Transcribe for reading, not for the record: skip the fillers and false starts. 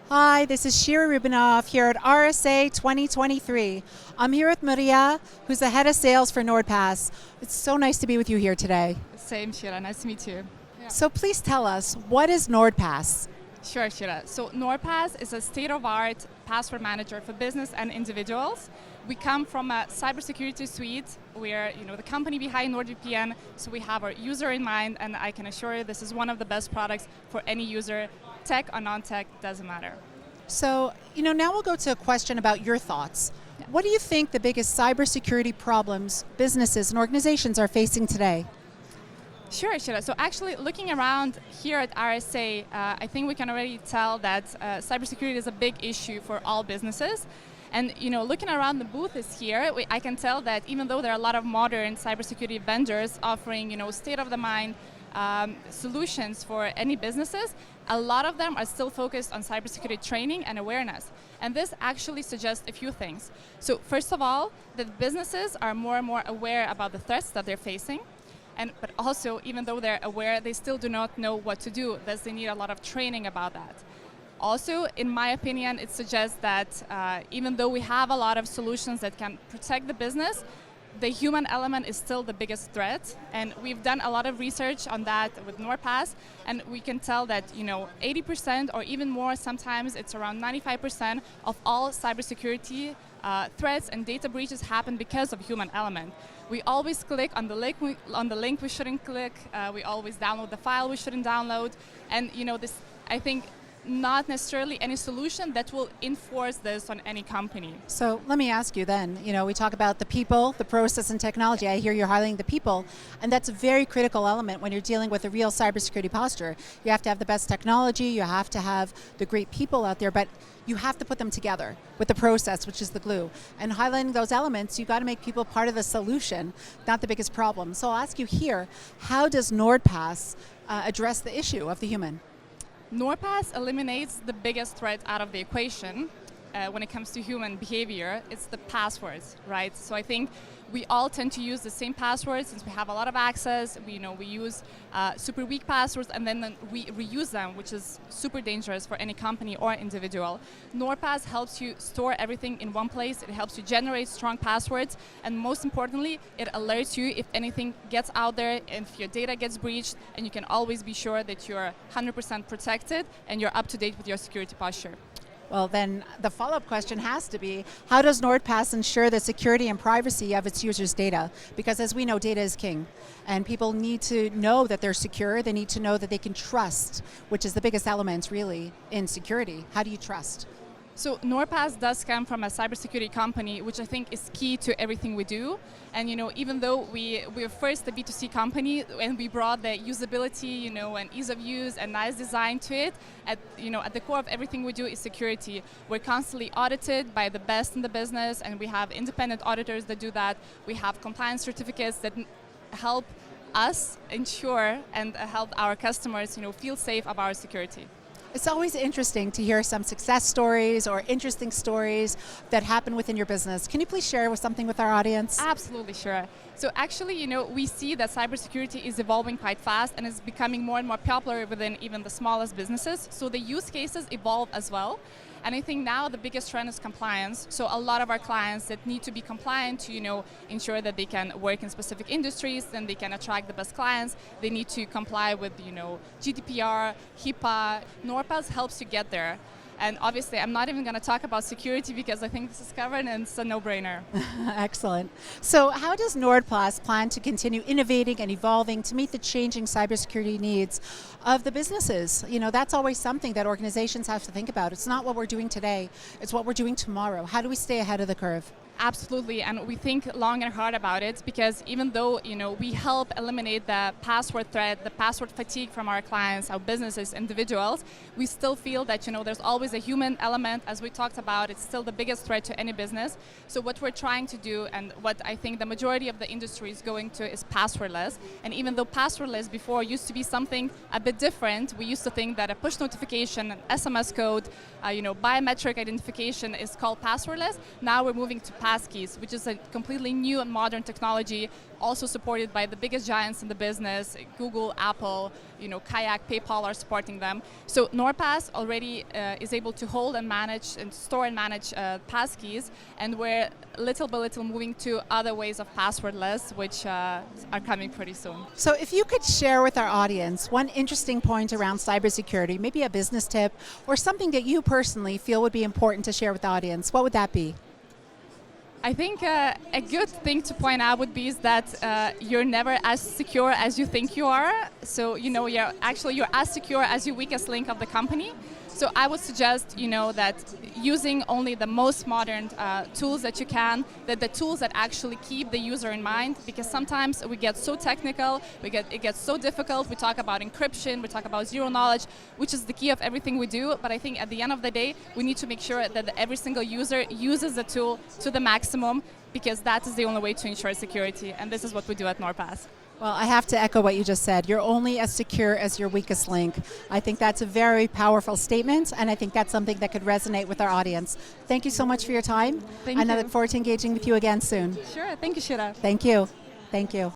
Hi, this is Shira Rubinoff here at RSA 2023. I'm here with Marija, who's the head of sales for Nordpass. It's so nice to be with you here today. Same, Shira. Nice to meet you. So please tell us, what is Nordpass? Sure, Shira. So Nordpass is a state-of-art password manager for business and individuals. We come from a cybersecurity suite. We're, the company behind NordVPN, so we have our user in mind, and I can assure you this is one of the best products for any user. Tech or non-tech, doesn't matter. So, now we'll go to a question about your thoughts. Yeah. What do you think the biggest cybersecurity problems businesses and organizations are facing today? Sure, Shira. So actually, looking around here at RSA, I think we can already tell that cybersecurity is a big issue for all businesses. And looking around the booth is here, I can tell that even though there are a lot of modern cybersecurity vendors offering, state-of-the-mind solutions for any businesses, a lot of them are still focused on cybersecurity training and awareness. And this actually suggests a few things. So first of all, that businesses are more and more aware about the threats that they're facing. But also, even though they're aware, they still do not know what to do. Thus, they need a lot of training about that. Also, in my opinion, it suggests that even though we have a lot of solutions that can protect the business, the human element is still the biggest threat. And we've done a lot of research on that with Nordpass, and we can tell that 80% or even more, sometimes it's around 95% of all cybersecurity threats and data breaches happen because of human element. We always click on the link we shouldn't click. We always download the file we shouldn't download. And this, I think, not necessarily any solution that will enforce this on any company. So let me ask you then, we talk about the people, the process and technology. I hear you're highlighting the people, and that's a very critical element when you're dealing with a real cybersecurity posture. You have to have the best technology, you have to have the great people out there, but you have to put them together with the process, which is the glue. And highlighting those elements, you've got to make people part of the solution, not the biggest problem. So I'll ask you here, how does Nordpass address the issue of the human? Nordpass eliminates the biggest threat out of the equation when it comes to human behavior. It's the passwords, right? So I think we all tend to use the same passwords since we have a lot of access. We use super weak passwords, and then we reuse them, which is super dangerous for any company or individual. Nordpass helps you store everything in one place. It helps you generate strong passwords, and most importantly, it alerts you if anything gets out there and if your data gets breached, and you can always be sure that you're 100% protected and you're up to date with your security posture. Well, then the follow-up question has to be, how does Nordpass ensure the security and privacy of its users' data? Because as we know, data is king, and people need to know that they're secure. They need to know that they can trust, which is the biggest element, really, in security. How do you trust? So Nordpass does come from a cybersecurity company, which I think is key to everything we do. And even though we're first a B2C company and we brought the usability, and ease of use and nice design to it, at the core of everything we do is security. We're constantly audited by the best in the business, and we have independent auditors that do that. We have compliance certificates that help us ensure and help our customers, feel safe about our security. It's always interesting to hear some success stories or interesting stories that happen within your business. Can you please share something with our audience? Absolutely, sure. So actually, we see that cybersecurity is evolving quite fast and is becoming more and more popular within even the smallest businesses. So the use cases evolve as well. And I think now the biggest trend is compliance. So a lot of our clients that need to be compliant to, ensure that they can work in specific industries, then they can attract the best clients. They need to comply with, GDPR, HIPAA. Nordpass helps you get there. And obviously, I'm not even going to talk about security because I think this is covered and it's a no-brainer. Excellent. So how does Nordpass plan to continue innovating and evolving to meet the changing cybersecurity needs of the businesses? That's always something that organizations have to think about. It's not what we're doing today, it's what we're doing tomorrow. How do we stay ahead of the curve? Absolutely, and we think long and hard about it because even though we help eliminate the password threat, the password fatigue from our clients, our businesses, individuals, we still feel that there's always a human element. As we talked about, it's still the biggest threat to any business. So what we're trying to do, and what I think the majority of the industry is going to, is passwordless. And even though passwordless before used to be something a bit different, we used to think that a push notification, an SMS code, biometric identification is called passwordless. Now we're moving to passkeys, which is a completely new and modern technology, also supported by the biggest giants in the business, Google, Apple, Kayak, PayPal are supporting them. So Nordpass already is able to hold and manage and store and manage passkeys, and we're little by little moving to other ways of passwordless, which are coming pretty soon. So if you could share with our audience one interesting point around cybersecurity, maybe a business tip or something that you personally feel would be important to share with the audience, what would that be? I think a good thing to point out would be is that you're never as secure as you think you are. So you're as secure as your weakest link of the company. So I would suggest that using only the most modern tools that you can, that the tools that actually keep the user in mind, because sometimes we get so technical, it gets so difficult. We talk about encryption, we talk about zero knowledge, which is the key of everything we do. But I think at the end of the day, we need to make sure that every single user uses the tool to the maximum, because that is the only way to ensure security. And this is what we do at Nordpass. Well, I have to echo what you just said. You're only as secure as your weakest link. I think that's a very powerful statement, and I think that's something that could resonate with our audience. Thank you so much for your time. Thank you. I look forward to engaging with you again soon. Sure. Thank you, Shira. Thank you. Thank you.